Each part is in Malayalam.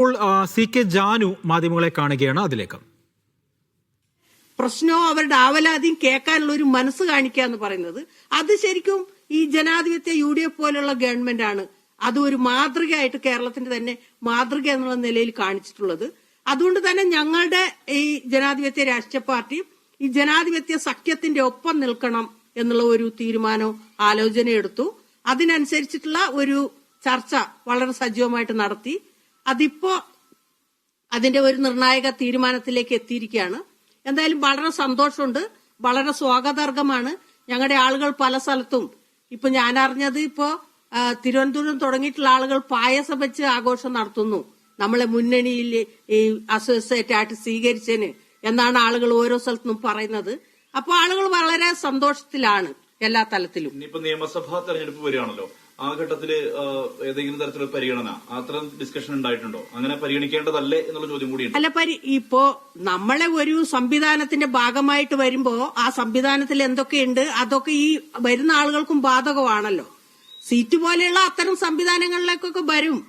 ഇപ്പോൾ സി കെ ജാനു മാധ്യമങ്ങളെ കാണുകയാണ്. അതിലേക്ക് പ്രശ്നവും അവരുടെ ആവലാതിയും കേൾക്കാനുള്ള ഒരു മനസ്സ് കാണിക്കുക എന്ന് പറയുന്നത് അത് ശരിക്കും ഈ ജനാധിപത്യ UDF പോലുള്ള ഗവൺമെന്റ് ആണ് അത് ഒരു മാതൃകയായിട്ട് കേരളത്തിന്റെ തന്നെ മാതൃക എന്നുള്ള നിലയിൽ കാണിച്ചിട്ടുള്ളത്. അതുകൊണ്ട് തന്നെ ഞങ്ങളുടെ ഈ ജനാധിപത്യ രാഷ്ട്രീയ പാർട്ടി ഈ ജനാധിപത്യ സഖ്യത്തിന്റെ ഒപ്പം നിൽക്കണം എന്നുള്ള ഒരു തീരുമാനവും ആലോചന എടുത്തു. അതിനനുസരിച്ചിട്ടുള്ള ഒരു ചർച്ച വളരെ സജീവമായിട്ട് നടത്തി. അതിപ്പോ അതിന്റെ ഒരു നിർണായക തീരുമാനത്തിലേക്ക് എത്തിയിരിക്കുകയാണ്. എന്തായാലും വളരെ സന്തോഷമുണ്ട്, വളരെ സ്വാഗതാർഹമാണ്. ഞങ്ങളുടെ ആളുകൾ പല സ്ഥലത്തും ഇപ്പൊ ഞാൻ അറിഞ്ഞത് ഇപ്പോ തിരുവനന്തപുരം തുടങ്ങിയിട്ടുള്ള ആളുകൾ പായസം വെച്ച് ആഘോഷം നടത്തുന്നു, നമ്മളെ മുന്നണിയിൽ ഈ അസോസിയേറ്റ് ആയിട്ട് സ്വീകരിച്ചതിന് എന്നാണ് ആളുകൾ ഓരോ സ്ഥലത്തും പറയുന്നത്. അപ്പൊ ആളുകൾ വളരെ സന്തോഷത്തിലാണ് എല്ലാ തലത്തിലും. ഇനിയിപ്പോ നിയമസഭാ തെരഞ്ഞെടുപ്പ് വരികയാണല്ലോ, ആ ഘട്ടത്തില് ഏതെങ്കിലും തരത്തിലുള്ള പരിഗണന അത്തരം ഡിസ്കഷൻ ഉണ്ടായിട്ടുണ്ടോ? അങ്ങനെ പരിഗണിക്കേണ്ടതല്ലേ എന്നുള്ള ചോദ്യം കൂടിയുണ്ട്. അല്ല, ഇപ്പോ നമ്മളെ ഒരു സംവിധാനത്തിന്റെ ഭാഗമായിട്ട് വരുമ്പോ ആ സംവിധാനത്തിൽ എന്തൊക്കെയുണ്ട് അതൊക്കെ ഈ വരുന്ന ആളുകൾക്കും ബാധകമാണല്ലോ. സീറ്റ് പോലെയുള്ള അത്തരം സംവിധാനങ്ങളിലേക്കൊക്കെ വരും.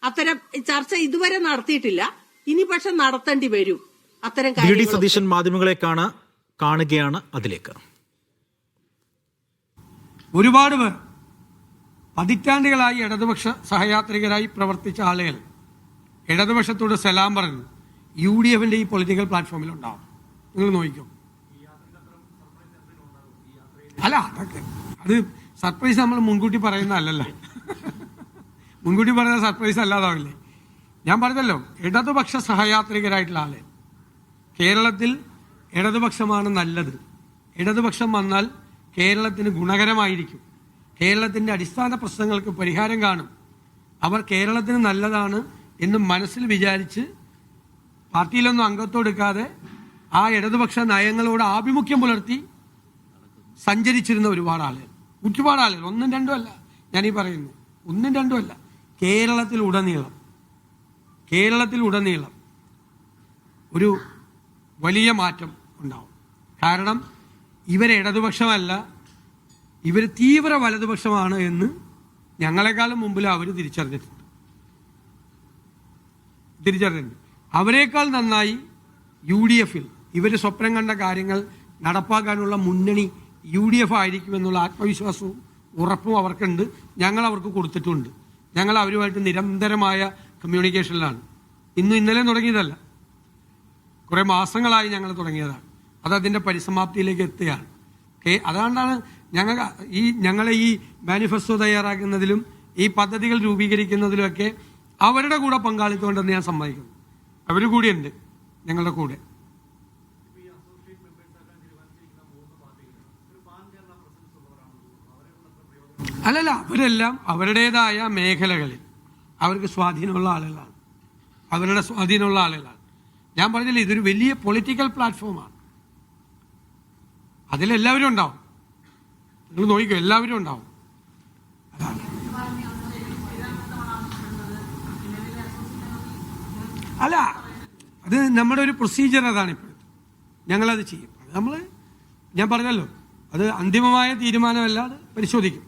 അത്തരം ചർച്ച ഇതുവരെ നടത്തിയിട്ടില്ല, ഇനി പക്ഷെ നടത്തേണ്ടി വരും. അത്തരം കാര്യങ്ങൾ സതീശൻ മാധ്യമങ്ങളെ കാണുകയാണ്. അതിലേക്ക് ഒരുപാട് പേർ പതിറ്റാണ്ടുകളായി ഇടതുപക്ഷ സഹയാത്രികരായി പ്രവർത്തിച്ച ആളുകൾ ഇടതുപക്ഷത്തോട് സലാം പറഞ്ഞു UDFന്റെ ഈ പൊളിറ്റിക്കൽ പ്ലാറ്റ്ഫോമിൽ ഉണ്ടാവും. നിങ്ങൾ നോക്കിക്കോ. അല്ല, അതൊക്കെ അത് സർപ്രൈസ് നമ്മൾ മുൻകൂട്ടി പറയുന്നതല്ലല്ലോ. മുൻകൂട്ടി പറയുന്ന സർപ്രൈസ് അല്ലാതാവില്ലേ. ഞാൻ പറഞ്ഞല്ലോ, ഇടതുപക്ഷ സഹയാത്രികരായിട്ടുള്ള ആള് കേരളത്തിൽ ഇടതുപക്ഷമാണ് നല്ലത്. ഇടതുപക്ഷം വന്നാൽ കേരളത്തിന് ഗുണകരമായിരിക്കും, കേരളത്തിൻ്റെ അടിസ്ഥാന പ്രശ്നങ്ങൾക്ക് പരിഹാരം കാണും, അവർ കേരളത്തിന് നല്ലതാണ് എന്ന് മനസ്സിൽ വിചാരിച്ച് പാർട്ടിയിലൊന്നും അംഗത്വം ആ ഇടതുപക്ഷ നയങ്ങളോട് ആഭിമുഖ്യം പുലർത്തി സഞ്ചരിച്ചിരുന്ന ഒരുപാട് ആളുകൾ, ഒന്നും രണ്ടും അല്ല ഞാനീ പറയുന്നു, ഒന്നും രണ്ടും അല്ല. കേരളത്തിലുടനീളം ഒരു വലിയ മാറ്റം ഉണ്ടാവും. കാരണം ഇവർ ഇടതുപക്ഷമല്ല, ഇവർ തീവ്ര വലതുപക്ഷമാണ് എന്ന് ഞങ്ങളെക്കാളും മുമ്പിൽ അവർ തിരിച്ചറിഞ്ഞിട്ടുണ്ട്. അവരെക്കാൾ നന്നായി UDFൽ ഇവർ സ്വപ്നം കണ്ട കാര്യങ്ങൾ നടപ്പാക്കാനുള്ള മുന്നണി UDF ആയിരിക്കുമെന്നുള്ള ആത്മവിശ്വാസവും ഉറപ്പും അവർക്കുണ്ട്. ഞങ്ങൾ അവർക്ക് കൊടുത്തിട്ടുണ്ട്. ഞങ്ങൾ അവരുമായിട്ട് നിരന്തരമായ കമ്മ്യൂണിക്കേഷനിലാണ്. ഇന്നലെ തുടങ്ങിയതല്ല, കുറേ മാസങ്ങളായി ഞങ്ങൾ തുടങ്ങിയതാണ്. അതതിൻ്റെ പരിസമാപ്തിയിലേക്ക് എത്തുകയാണ്. അതുകൊണ്ടാണ് ഞങ്ങളെ ഈ മാനിഫെസ്റ്റോ തയ്യാറാക്കുന്നതിലും ഈ പദ്ധതികൾ രൂപീകരിക്കുന്നതിലുമൊക്കെ അവരുടെ കൂടെ പങ്കാളിത്തമുണ്ടെന്ന് ഞാൻ സമ്മതിക്കുന്നു. അവർ കൂടിയുണ്ട് ഞങ്ങളുടെ കൂടെ. അല്ലല്ല, അവരെല്ലാം അവരുടേതായ മേഖലകളിൽ അവർക്ക് സ്വാധീനമുള്ള ആളുകളാണ്. ഞാൻ പറഞ്ഞില്ലേ, ഇതൊരു വലിയ പൊളിറ്റിക്കൽ പ്ലാറ്റ്ഫോമാണ്. അതിലെല്ലാവരും ഉണ്ടാവും. നിങ്ങൾ നോക്കിക്കോ, എല്ലാവരും ഉണ്ടാവും. അല്ല, അത് നമ്മുടെ ഒരു പ്രൊസീജിയർ അതാണ്. ഇപ്പോഴത്തെ ഞങ്ങളത് ചെയ്യും. ഞാൻ പറഞ്ഞല്ലോ, അത് അന്തിമമായ തീരുമാനമല്ല, അത് പരിശോധിക്കും.